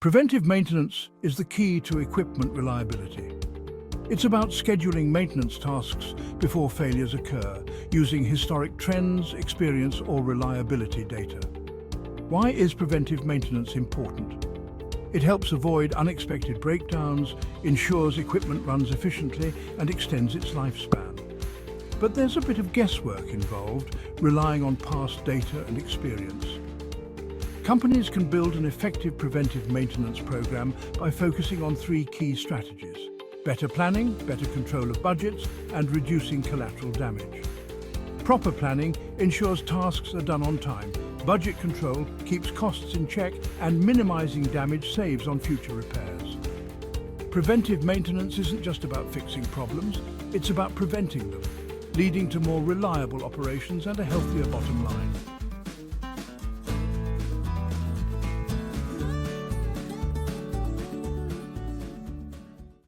Preventive maintenance is the key to equipment reliability. It's about scheduling maintenance tasks before failures occur, using historic trends, experience, or reliability data. Why is preventive maintenance important? It helps avoid unexpected breakdowns, ensures equipment runs efficiently, and extends its lifespan. But there's a bit of guesswork involved, relying on past data and experience. Companies can build an effective preventive maintenance program by focusing on three key strategies: better planning, better control of budgets, and reducing collateral damage. Proper planning ensures tasks are done on time. Budget control keeps costs in check, and minimizing damage saves on future repairs. Preventive maintenance isn't just about fixing problems, it's about preventing them, leading to more reliable operations and a healthier bottom line.